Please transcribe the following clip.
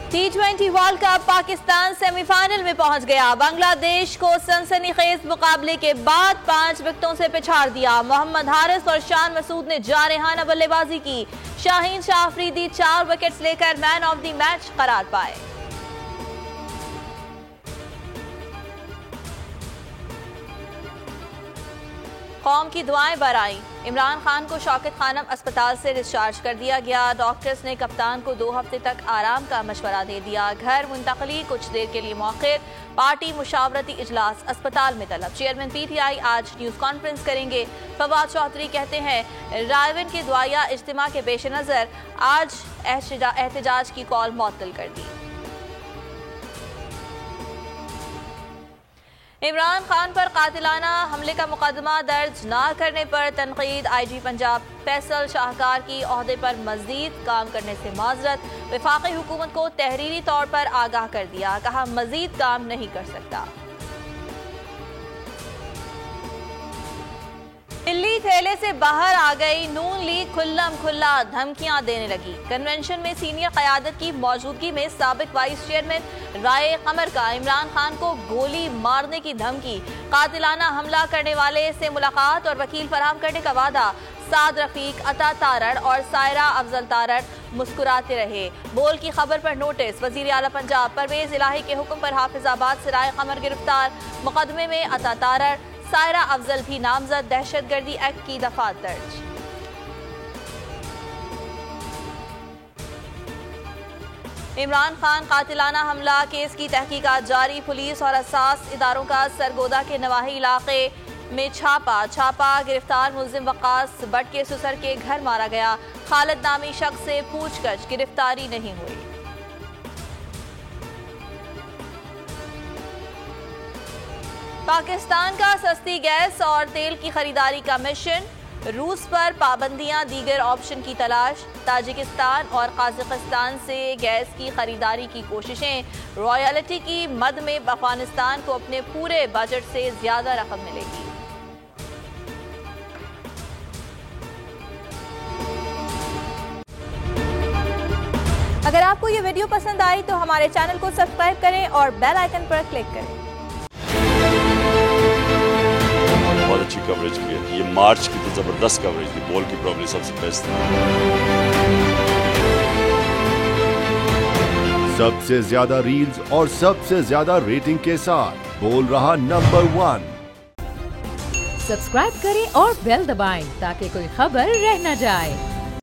T20 world cup Pakistan semifinal में पहुंच गया। बांग्लादेश को सनसनीखेज मुकाबले के बाद 5 विकेटों से पिछाड़ दिया। मोहम्मद हारिस और शान मसूद ने जारहाना बल्लेबाजी की। शाहीन शाह अफरीदी 4 विकेट्स लेकर मैन ऑफ द मैच करार पाए। कौम की दुआएं बराई। इमरान खान को शौकत खानम अस्पताल से डिस्चार्ज कर दिया गया। डॉक्टर्स ने कप्तान को 2 हफ्ते तक आराम का मशवरा दे दिया। घर मुंतकली कुछ देर के लिए मौखिर। पार्टी मुशावरती इजलास अस्पताल में तलब। चेयरमैन PTI आज न्यूज कॉन्फ्रेंस करेंगे। फवाद चौधरी कहते हैं रायवन के दुआया इज्तिमा के पेश नजर आज एहतजाज की कॉल मुअत्तल कर दी। इमरान खान पर कातिलाना हमले का मुकदमा दर्ज न करने पर तनकीद। IG पंजाब फैसल शाहकार की ओहदे पर मजीद काम करने से माजरत। वफाकी हुकूमत को तहरीरी तौर पर आगाह कर दिया। कहा मजीद काम नहीं कर सकता। दिल्ली थैले से बाहर आ गई। नून लीग खुल्लम खुल्ला धमकियां देने लगी। कन्वेंशन में सीनियर क़यादत की मौजूदगी में साबिक वाइस चेयरमैन राय कमर का इमरान खान को गोली मारने की धमकी। कातिलाना हमला करने वाले से मुलाकात और वकील फराहम करने का वादा। साद रफीक, अता तारड़ और सायरा अफजल तारड़ मुस्कुराते रहे। बोल की खबर पर नोटिस। वजीर आला पंजाब परवेज इलाही के हुक्म पर हाफिजाबाद से राय कमर गिरफ्तार। मुकदमे में अता तारड़, सायरा अफजल भी नामजद। दहशतगर्दी एक्ट की दफात दर्ज। इमरान खान कातिलाना हमला केस की तहकीकात जारी। पुलिस और असास इदारों का सरगोदा के नवाही इलाके में छापा। गिरफ्तार मुल्जिम वकास भट्ट के सुसर के घर मारा गया। खालिद नामी शख्स से पूछताछ, गिरफ्तारी नहीं हुई। पाकिस्तान का सस्ती गैस और तेल की खरीदारी का मिशन। रूस पर पाबंदियां, दीगर ऑप्शन की तलाश। ताजिकिस्तान और कजाकिस्तान से गैस की खरीदारी की कोशिशें। रॉयल्टी की मद में अफगानिस्तान को अपने पूरे बजट से ज्यादा रकम मिलेगी। अगर आपको ये वीडियो पसंद आई तो हमारे चैनल को सब्सक्राइब करें और बेल आइकन पर क्लिक करें। बहुत अच्छी कवरेज की है। ये मार्च की तो जबरदस्त कवरेज थी। बॉल की प्रॉब्लम सबसे बेस्ट थी। सबसे ज्यादा रील्स और सबसे ज्यादा रेटिंग के साथ बोल रहा नंबर 1। सब्सक्राइब करें और बेल दबाएं ताकि कोई खबर रह न जाए।